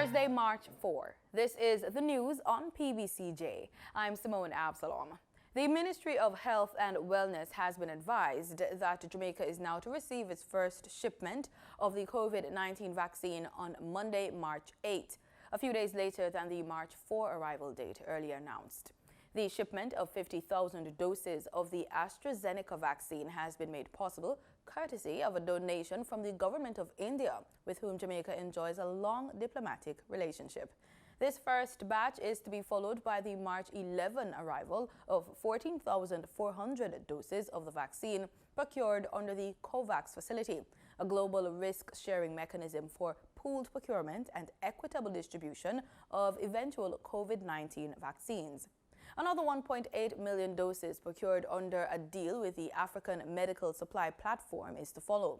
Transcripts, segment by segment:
Thursday, March 4. This is the news on PBCJ. I'm Simone Absalom. The Ministry of Health and Wellness has been advised that Jamaica is now to receive its first shipment of the COVID-19 vaccine on Monday, March 8, a few days later than the March 4 arrival date earlier announced. The shipment of 50,000 doses of the AstraZeneca vaccine has been made possible courtesy of a donation from the government of India, with whom Jamaica enjoys a long diplomatic relationship. This first batch is to be followed by the March 11 arrival of 14,400 doses of the vaccine procured under the COVAX facility, a global risk-sharing mechanism for pooled procurement and equitable distribution of eventual COVID-19 vaccines. Another 1.8 million doses procured under a deal with the African Medical Supply Platform is to follow.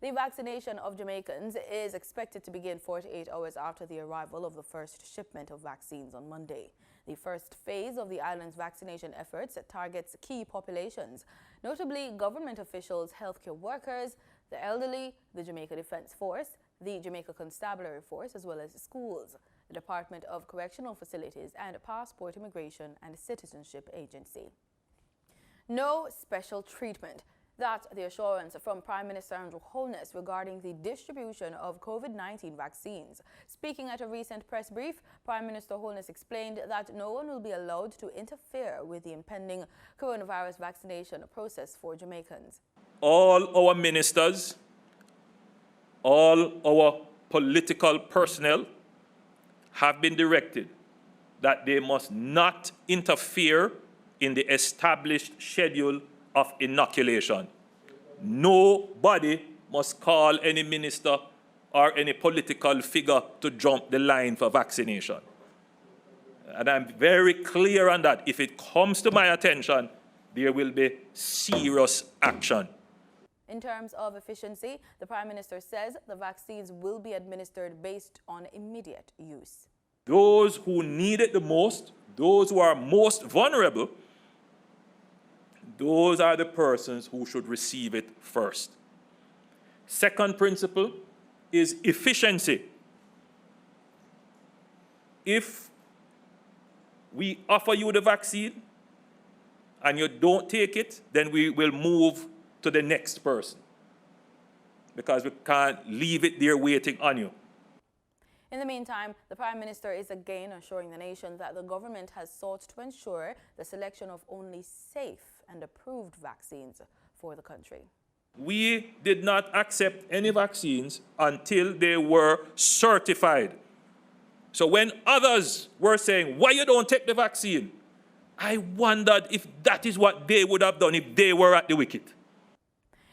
The vaccination of Jamaicans is expected to begin 48 hours after the arrival of the first shipment of vaccines on Monday. The first phase of the island's vaccination efforts targets key populations, notably government officials, healthcare workers, the elderly, the Jamaica Defense Force, the Jamaica Constabulary Force, as well as schools, the Department of Correctional Facilities, and Passport, Immigration and Citizenship Agency. No special treatment. That's the assurance from Prime Minister Andrew Holness regarding the distribution of COVID-19 vaccines. Speaking at a recent press brief, Prime Minister Holness explained that no one will be allowed to interfere with the impending coronavirus vaccination process for Jamaicans. All our ministers, all our political personnel have been directed that they must not interfere in the established schedule of inoculation. Nobody must call any minister or any political figure to jump the line for vaccination. And I'm very clear on that. If it comes to my attention, there will be serious action. In terms of efficiency, the Prime Minister says the vaccines will be administered based on immediate use. Those who need it the most, those who are most vulnerable, those are the persons who should receive it first. Second principle is efficiency. If we offer you the vaccine and you don't take it, then we will move to the next person, because we can't leave it there waiting on you. In the meantime, the Prime Minister is again assuring the nation that the government has sought to ensure the selection of only safe and approved vaccines for the country. We did not accept any vaccines until they were certified. So when others were saying, why you don't take the vaccine? I wondered if that is what they would have done if they were at the wicket.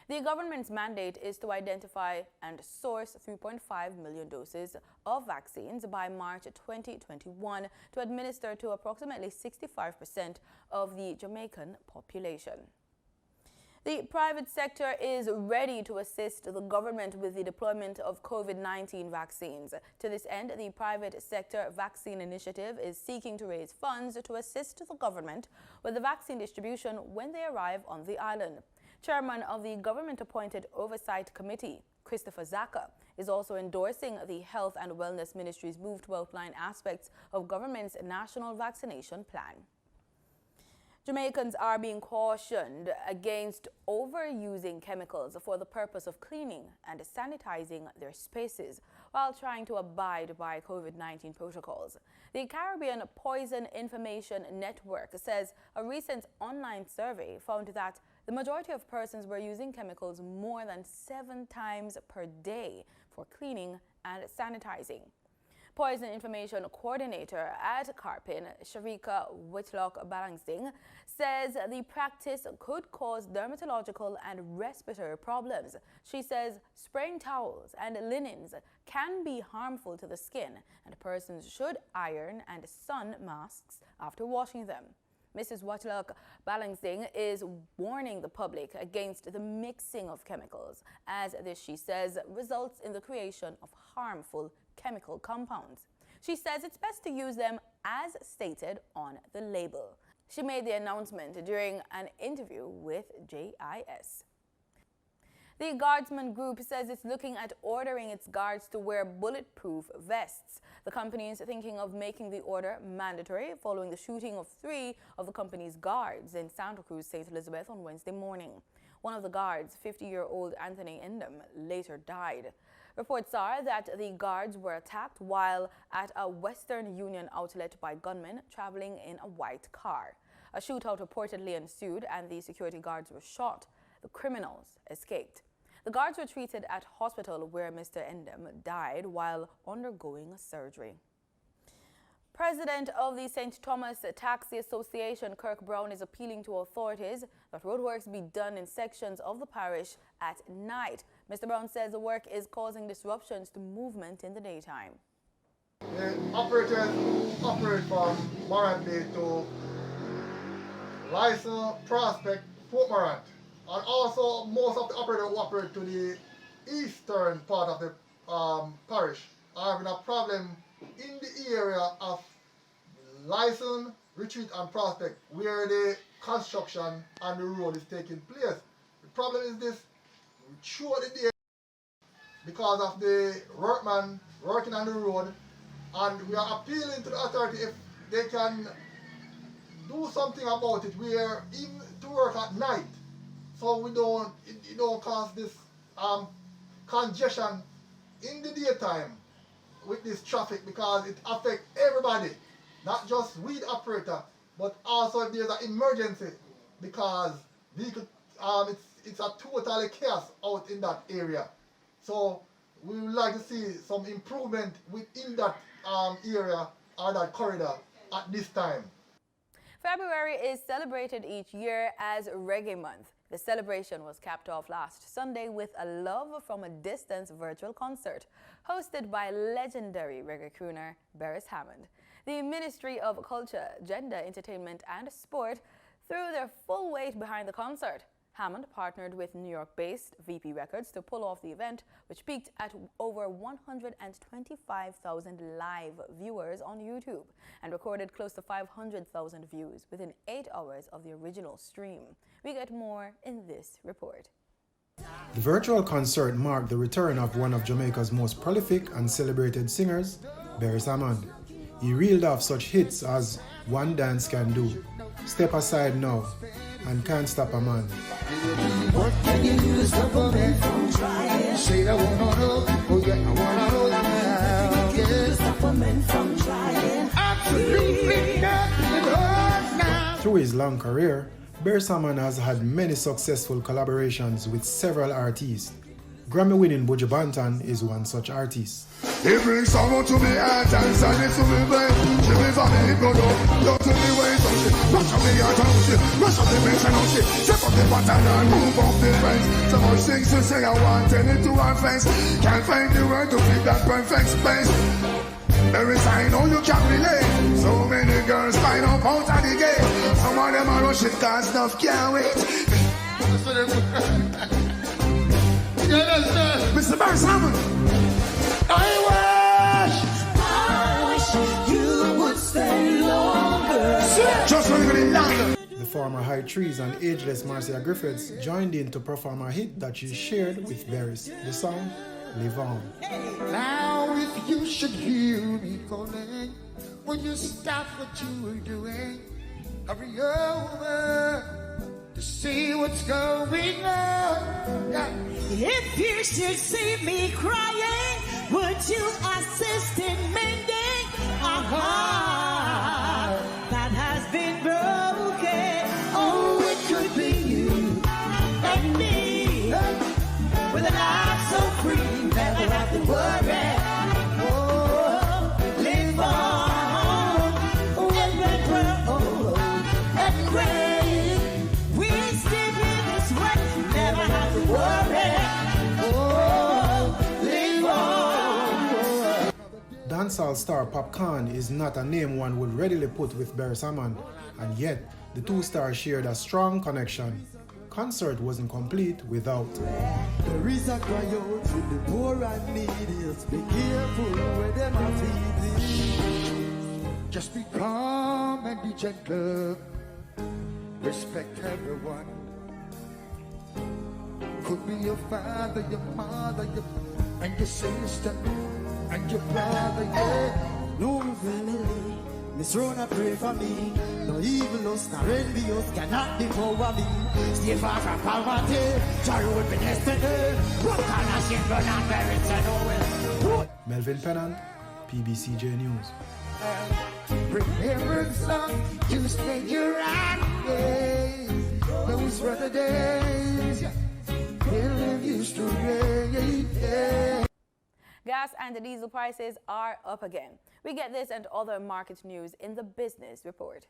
The government's mandate is to identify and source 3.5 million doses of vaccines by March 2021 to administer to approximately 65% of the Jamaican population. The private sector is ready to assist the government with the deployment of COVID-19 vaccines. To this end, the Private Sector Vaccine Initiative is seeking to raise funds to assist the government with the vaccine distribution when they arrive on the island. Chairman of the government-appointed Oversight Committee, Christopher Zaka, is also endorsing the Health and Wellness Ministry's move to outline aspects of government's national vaccination plan. Jamaicans are being cautioned against overusing chemicals for the purpose of cleaning and sanitizing their spaces while trying to abide by COVID-19 protocols. The Caribbean Poison Information Network says a recent online survey found that the majority of persons were using chemicals more than 7 times per day for cleaning and sanitizing. Poison Information Coordinator at Carpin, Sharika Whitlock-Balancing, says the practice could cause dermatological and respiratory problems. She says spraying towels and linens can be harmful to the skin, and persons should iron and sun masks after washing them. Mrs. Whitlock-Balancing is warning the public against the mixing of chemicals, as this, she says, results in the creation of harmful chemical compounds. She says it's best to use them as stated on the label. She made the announcement during an interview with JIS. The Guardsman group says it's looking at ordering its guards to wear bulletproof vests. The company is thinking of making the order mandatory following the shooting of 3 of the company's guards in Santa Cruz, St. Elizabeth on Wednesday morning. One of the guards, 50-year-old Anthony Indem, later died. Reports are that the guards were attacked while at a Western Union outlet by gunmen traveling in a white car. A shootout reportedly ensued and the security guards were shot. The criminals escaped. The guards were treated at hospital where Mr. Indem died while undergoing surgery. President of the St. Thomas Taxi Association, Kirk Brown, is appealing to authorities that roadworks be done in sections of the parish at night. Mr. Brown says the work is causing disruptions to movement in the daytime. The operators who operate from Morant Bay to Lyson, Prospect, Port Morant, and also most of the operators who operate to the eastern part of the parish are having a problem in the area of Lyson, Retreat and Prospect where the construction and the road is taking place. The problem is this, throughout the day because of the workman working on the road, and we are appealing to the authority if they can do something about it where even to work at night so we don't, it don't cause this congestion in the daytime with this traffic, because it affects everybody, not just we the operator, but also if there's an emergency, because vehicle, it's a totally chaos out in that area. So we would like to see some improvement within that area or that corridor at this time. February is celebrated each year as Reggae Month. The celebration was capped off last Sunday with a Love from a Distance virtual concert hosted by legendary reggae crooner Beres. The Ministry of Culture, Gender, Entertainment and Sport threw their full weight behind the concert. Hammond partnered with New York-based VP Records to pull off the event, which peaked at over 125,000 live viewers on YouTube and recorded close to 500,000 views within 8 hours of the original stream. We get more in this report. The virtual concert marked the return of one of Jamaica's most prolific and celebrated singers, Beres. He reeled off such hits as One Dance Can Do, Step Aside Now, and Can't Stop a Man. What can you do to stop a man from trying? Say I wanna know, oh yeah, I wanna know now. What can you do to stop a man from trying? Absolutely nothing now. Through his long career, Beres has had many successful collaborations with several artists. Grammy-winning Butch is one such artist. He brings someone to me heart and send it to me brain. She lives on the go down to the way so she rush up the heart and she rush up the bench and she step up the pattern and move up the fence. So much things to say I want, tell it to her face. Can't find the word to fit that perfect space. Beres, I know you can relate. So many girls find up out of the gate. Some of them are rushing cause stuff can't wait. Mr. Beres, I wish you would stay longer. Just a little bit longer. The former High Trees and ageless Marcia Griffiths joined in to perform a hit that she shared with Beres, the song Live On. Now if you should hear me calling, will you stop what you were doing? Hurry over to see what's going on. If you should see me crying, would you assist in mending a heart that has been broken? Oh, it could be you And me, with a life so free, never have to worry. Oh, live on, and grow, and rain. We still in this way, never have to worry. Dancehall star Popcorn is not a name one would readily put with Beres, and yet the two stars shared a strong connection. Concert wasn't complete without. There is a cry out to the poor and needy. Be careful where them are feeding. Just be calm and be gentle. Respect everyone. Could be your father, your mother, and your sister, and your brother, yeah. No family, Miss Rona pray for me. No evil us, no envious cannot devour me. Stay far from poverty, joy will be destiny. What kind of shit run and bury it, know it. Melvin Pennant, PBCJ News. Remember the song, you stay your right days. Those were the days, feeling used to rain, yeah. Gas and diesel prices are up again. We get this and other market news in the Business Report.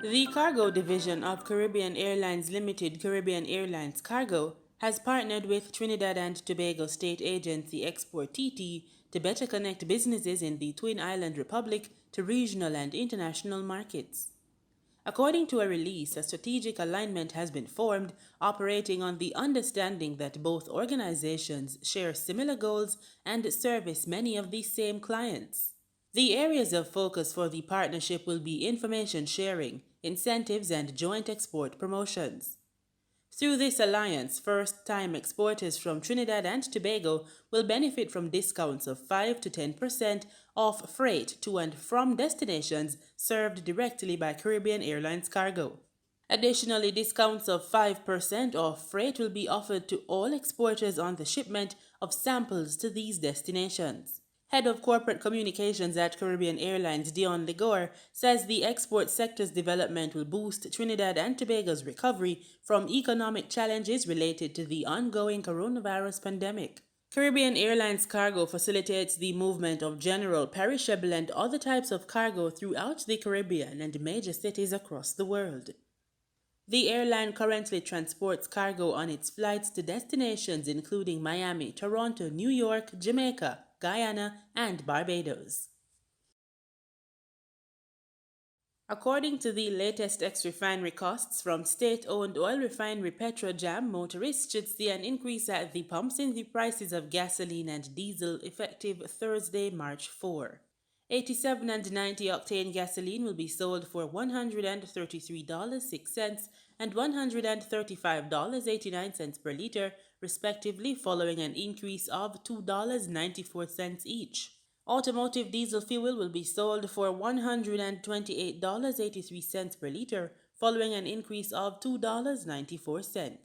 The cargo division of Caribbean Airlines Limited, Caribbean Airlines Cargo, has partnered with Trinidad and Tobago state agency exporTT to better connect businesses in the Twin Island Republic to regional and international markets. According to a release, a strategic alignment has been formed, operating on the understanding that both organizations share similar goals and service many of the same clients. The areas of focus for the partnership will be information sharing, incentives, and joint export promotions. Through this alliance, first-time exporters from Trinidad and Tobago will benefit from discounts of 5 to 10% off freight to and from destinations served directly by Caribbean Airlines Cargo. Additionally, discounts of 5% off freight will be offered to all exporters on the shipment of samples to these destinations. Head of Corporate Communications at Caribbean Airlines, Dion Ligor, says the export sector's development will boost Trinidad and Tobago's recovery from economic challenges related to the ongoing coronavirus pandemic. Caribbean Airlines Cargo facilitates the movement of general, perishable, and other types of cargo throughout the Caribbean and major cities across the world. The airline currently transports cargo on its flights to destinations including Miami, Toronto, New York, Jamaica, Guyana, and Barbados. According to the latest ex-refinery costs from state-owned oil refinery PetroJam, motorists should see an increase at the pumps in the prices of gasoline and diesel effective Thursday, March 4. 87 and 90 octane gasoline will be sold for $133.06 and $135.89 per liter, respectively, following an increase of $2.94 each. Automotive diesel fuel will be sold for $128.83 per liter, following an increase of $2.94.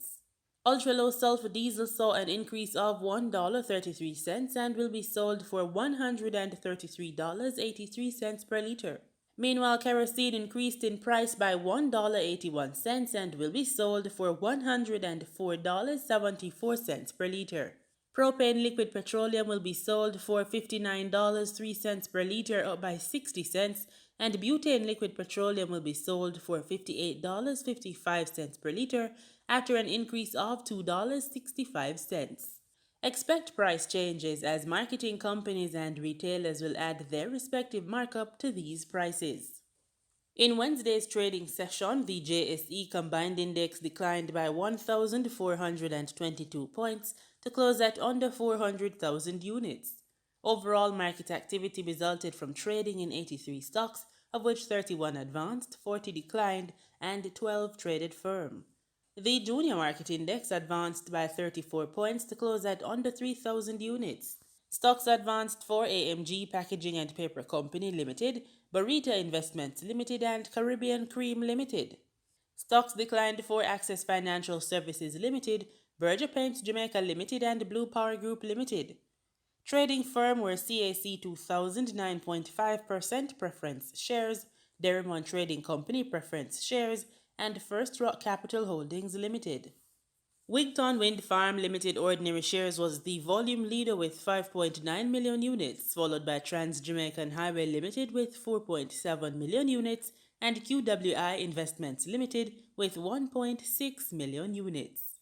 Ultra-low sulfur diesel saw an increase of $1.33 and will be sold for $133.83 per liter. Meanwhile, kerosene increased in price by $1.81 and will be sold for $104.74 per liter. Propane liquid petroleum will be sold for $59.03 per liter, up by 60 cents, and butane liquid petroleum will be sold for $58.55 per liter, after an increase of $2.65. Expect price changes as marketing companies and retailers will add their respective markup to these prices. In Wednesday's trading session, the JSE Combined Index declined by 1,422 points to close at under 400,000 units. Overall market activity resulted from trading in 83 stocks, of which 31 advanced, 40 declined, and 12 traded firm. The Junior Market Index advanced by 34 points to close at under 3,000 units. Stocks advanced for AMG Packaging and Paper Company Limited, Barita Investments Limited, and Caribbean Cream Limited. Stocks declined for Access Financial Services Limited, Berger Paints Jamaica Limited, and Blue Power Group Limited. Trading firm were CAC 2000 9.5% preference shares, Derrimon Trading Company preference shares, and First Rock Capital Holdings Limited. Wigton Wind Farm Limited ordinary shares was the volume leader with 5.9 million units, followed by Trans Jamaican Highway Limited with 4.7 million units and QWI Investments Limited with 1.6 million units.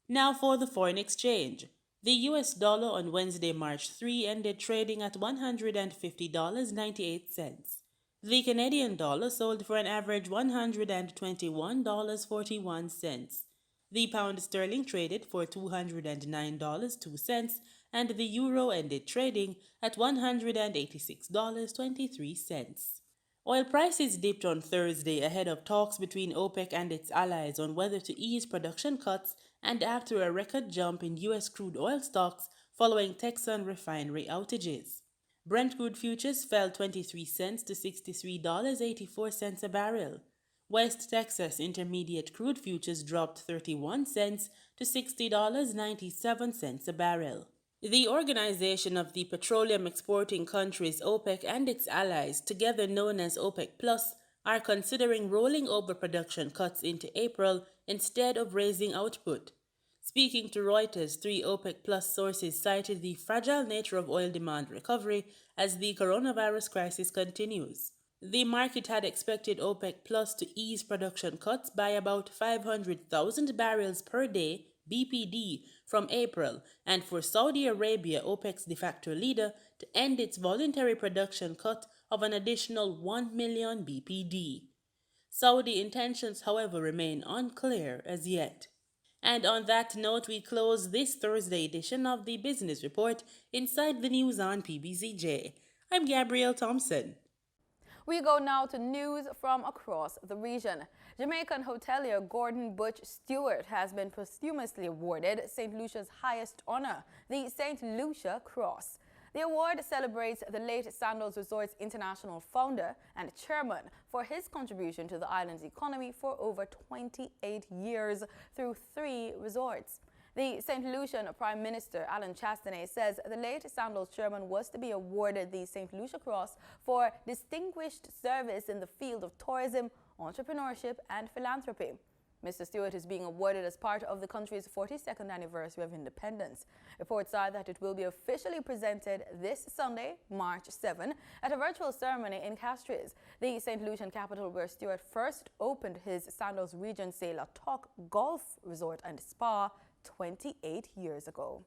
Now for the foreign exchange. The US dollar on Wednesday, March 3 ended trading at $150.98. The Canadian dollar sold for an average $121.41. The pound sterling traded for $209.02 and the euro ended trading at $186.23. Oil prices dipped on Thursday ahead of talks between OPEC and its allies on whether to ease production cuts and after a record jump in U.S. crude oil stocks following Texan refinery outages. Brent crude futures fell 23 cents to $63.84 a barrel. West Texas Intermediate crude futures dropped 31 cents to $60.97 a barrel. The Organization of the Petroleum Exporting Countries OPEC and its allies, together known as OPEC Plus, are considering rolling over production cuts into April instead of raising output. Speaking to Reuters, 3 OPEC Plus sources cited the fragile nature of oil demand recovery as the coronavirus crisis continues. The market had expected OPEC Plus to ease production cuts by about 500,000 barrels per day (BPD) from April, and for Saudi Arabia, OPEC's de facto leader, to end its voluntary production cut of an additional 1 million BPD. Saudi intentions, however, remain unclear as yet. And on that note, we close this Thursday edition of the Business Report inside the news on PBCJ. I'm Gabrielle Thompson. We go now to news from across the region. Jamaican hotelier Gordon Butch Stewart has been posthumously awarded St. Lucia's highest honor, the St. Lucia Cross. The award celebrates the late Sandals Resorts International founder and chairman for his contribution to the island's economy for over 28 years through 3 resorts. The St. Lucian Prime Minister Alan Chastanet says the late Sandals chairman was to be awarded the St. Lucia Cross for distinguished service in the field of tourism, entrepreneurship and philanthropy. Mr. Stewart is being awarded as part of the country's 42nd anniversary of independence. Reports are that it will be officially presented this Sunday, March 7, at a virtual ceremony in Castries, the St. Lucian capital where Stewart first opened his Sandals Regency La Toc Golf Resort and Spa 28 years ago.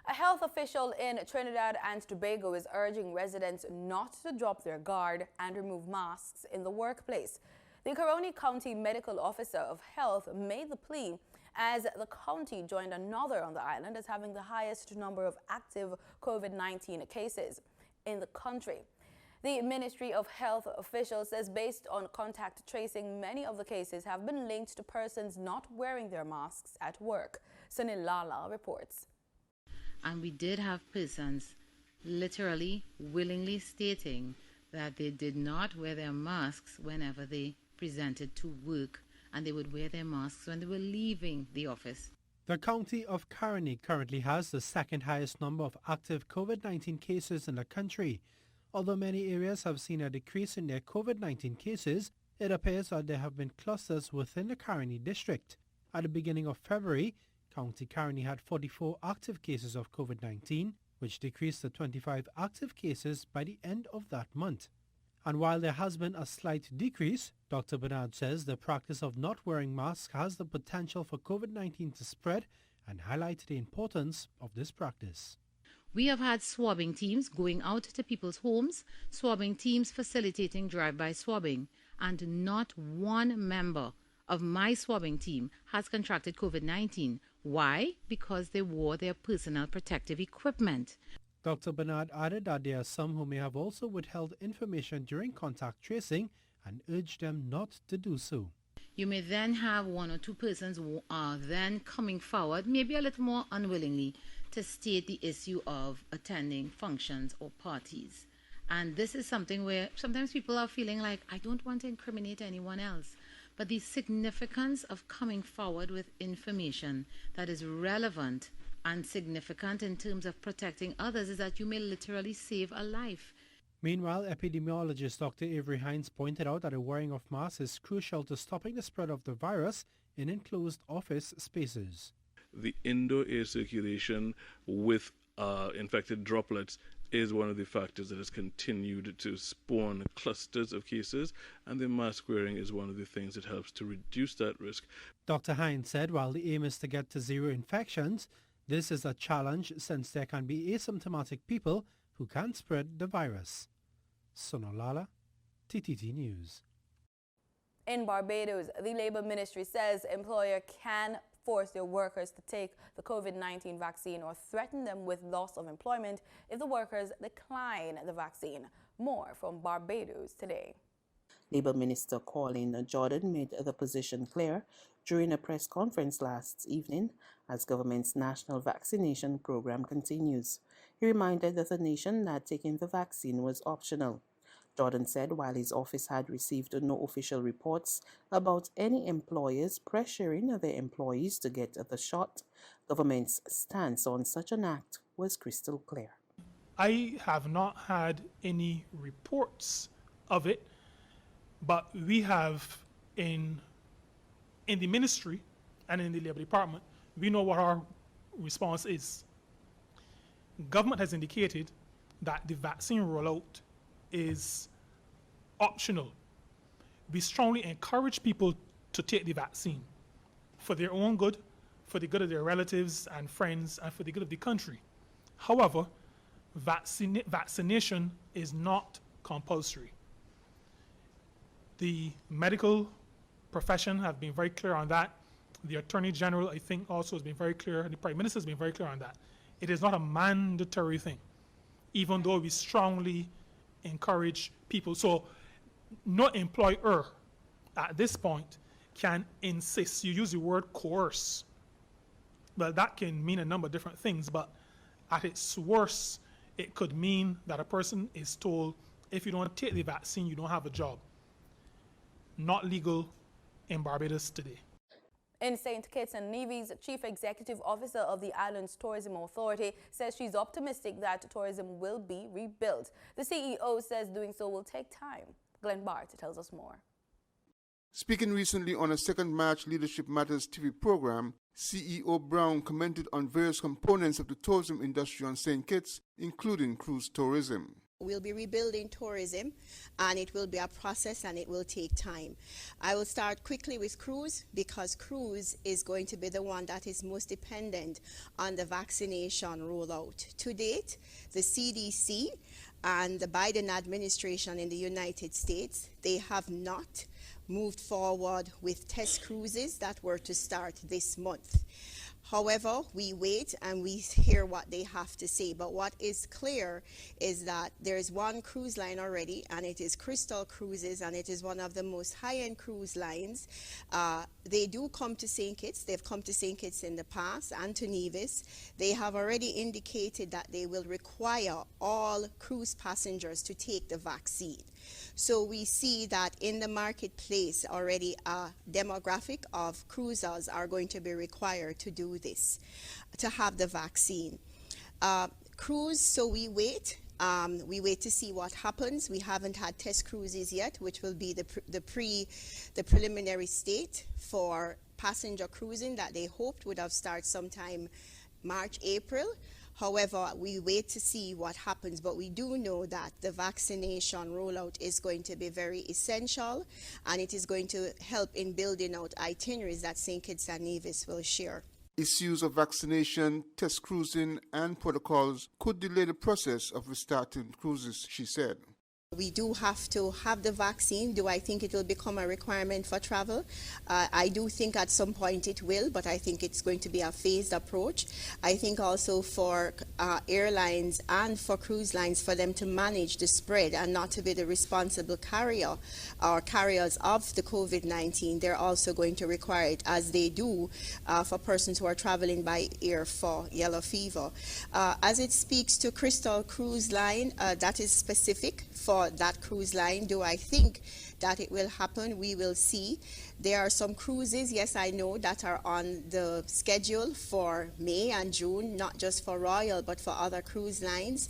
A health official in Trinidad and Tobago is urging residents not to drop their guard and remove masks in the workplace. The Caroni County Medical Officer of Health made the plea as the county joined another on the island as having the highest number of active COVID-19 cases in the country. The Ministry of Health official says based on contact tracing, many of the cases have been linked to persons not wearing their masks at work. Sunil Lala reports. And we did have persons literally, willingly stating that they did not wear their masks whenever they presented to work, and they would wear their masks when they were leaving the office. The county of Caroni currently has the second highest number of active COVID-19 cases in the country. Although many areas have seen a decrease in their COVID-19 cases, it appears that there have been clusters within the Caroni district. At the beginning of February, County Caroni had 44 active cases of COVID-19, which decreased to 25 active cases by the end of that month. And while there has been a slight decrease, Dr. Bernard says the practice of not wearing masks has the potential for COVID-19 to spread and highlight the importance of this practice. We have had swabbing teams going out to people's homes, swabbing teams facilitating drive-by swabbing, and not one member of my swabbing team has contracted COVID-19. Why? Because they wore their personal protective equipment. Dr. Bernard added that there are some who may have also withheld information during contact tracing and urged them not to do so. You may then have 1 or 2 persons who are then coming forward, maybe a little more unwillingly, to state the issue of attending functions or parties. And this is something where sometimes people are feeling like, I don't want to incriminate anyone else. But the significance of coming forward with information that is relevant and significant in terms of protecting others is that you may literally save a life. Meanwhile, epidemiologist Dr. Avery Hines pointed out that the wearing of masks is crucial to stopping the spread of the virus in enclosed office spaces. The indoor air circulation with infected droplets is one of the factors that has continued to spawn clusters of cases, and the mask wearing is one of the things that helps to reduce that risk. Dr. Hines said while the aim is to get to 0 infections, this is a challenge since there can be asymptomatic people who can spread the virus. Sonolala, TTT News. In Barbados, the Labour Ministry says employer can force their workers to take the COVID-19 vaccine or threaten them with loss of employment if the workers decline the vaccine. More from Barbados today. Labour Minister Colin Jordan made the position clear during a press conference last evening as government's national vaccination program continues. He reminded the nation that taking the vaccine was optional. Jordan said while his office had received no official reports about any employers pressuring their employees to get the shot, government's stance on such an act was crystal clear. I have not had any reports of it, but we have in the ministry and in the Labour Department, we know what our response is. Government has indicated that the vaccine rollout is optional. We strongly encourage people to take the vaccine for their own good, for the good of their relatives and friends, and for the good of the country. However, vaccination is not compulsory. The medical profession have been very clear on that. The Attorney General, I think, also has been very clear, and the Prime Minister has been very clear on that. It is not a mandatory thing, even though we strongly encourage people. So no employer at this point can insist. You use the word coerce. Well, that can mean a number of different things, but at its worst, it could mean that a person is told, if you don't take the vaccine, you don't have a job. Not legal in Barbados today. In St. Kitts and Nevis, Chief Executive Officer of the island's Tourism Authority says she's optimistic that tourism will be rebuilt. The CEO says doing so will take time. Glenn Bart tells us more. Speaking recently on a Second March Leadership Matters TV program, CEO Brown commented on various components of the tourism industry on St. Kitts, including cruise tourism. We'll be rebuilding tourism, and it will be a process and it will take time. I will start quickly with cruise, because cruise is going to be the one that is most dependent on the vaccination rollout. To date, the CDC and the Biden administration in the United States, they have not moved forward with test cruises that were to start this month. However, we wait and we hear what they have to say. But what is clear is that there is one cruise line already, and it is Crystal Cruises, and it is one of the most high-end cruise lines. They do come to St. Kitts. They've come to St. Kitts in the past and to Nevis. They have already indicated that they will require all cruise passengers to take the vaccine. So we see that in the marketplace already a demographic of cruisers are going to be required to do this, to have the vaccine. Cruise, so we wait. We wait to see what happens. We haven't had test cruises yet, which will be the preliminary state for passenger cruising that they hoped would have started sometime March, April. However, we wait to see what happens, but we do know that the vaccination rollout is going to be very essential, and it is going to help in building out itineraries that St. Kitts and Nevis will share. Issues of vaccination, test cruising, and protocols could delay the process of restarting cruises, she said. We do have to have the vaccine. Do I think it will become a requirement for travel? I do think at some point it will, but I think it's going to be a phased approach. I think also for airlines and for cruise lines, for them to manage the spread and not to be the responsible carrier or carriers of the COVID-19, they're also going to require it, as they do for persons who are traveling by air for yellow fever. As it speaks to Crystal Cruise Line, that is specific for that cruise line. Do I think that it will happen? We will see. There are some cruises, yes, I know, that are on the schedule for May and June, not just for Royal, but for other cruise lines.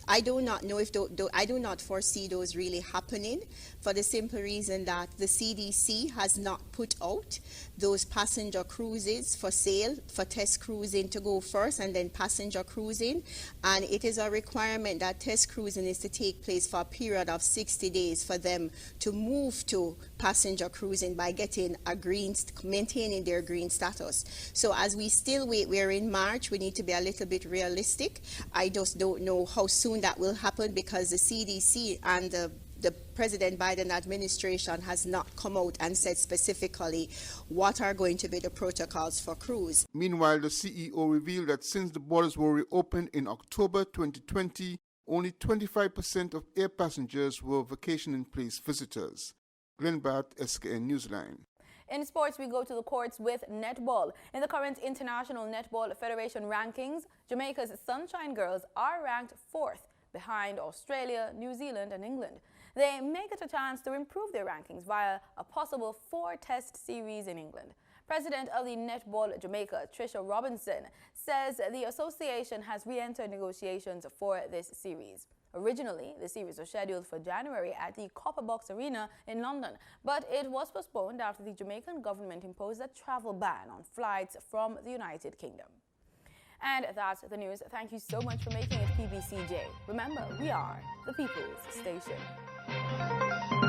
I do not know if I do not foresee those really happening, for the simple reason that the CDC has not put out those passenger cruises for sale, for test cruising to go first and then passenger cruising. And it is a requirement that test cruising is to take place for a period of 60 days for them to move to passenger cruising by getting a maintaining their green status. So as we still wait, we're in March, we need to be a little bit realistic. I just don't know how soon that will happen, because the CDC and the the President Biden administration has not come out and said specifically what are going to be the protocols for cruise. Meanwhile, the CEO revealed that since the borders were reopened in October 2020, only 25% of air passengers were vacation place visitors. Glenn Barth, SKN Newsline. In sports, we go to the courts with netball. In the current International Netball Federation rankings, Jamaica's Sunshine Girls are ranked 4th, behind Australia, New Zealand and England. They may get a chance to improve their rankings via a possible 4-test series in England. President of the Netball Jamaica, Tricia Robinson, says the association has re-entered negotiations for this series. Originally, the series was scheduled for January at the Copper Box Arena in London, but it was postponed after the Jamaican government imposed a travel ban on flights from the United Kingdom. And that's the news. Thank you so much for making it PBCJ. Remember, we are the People's Station.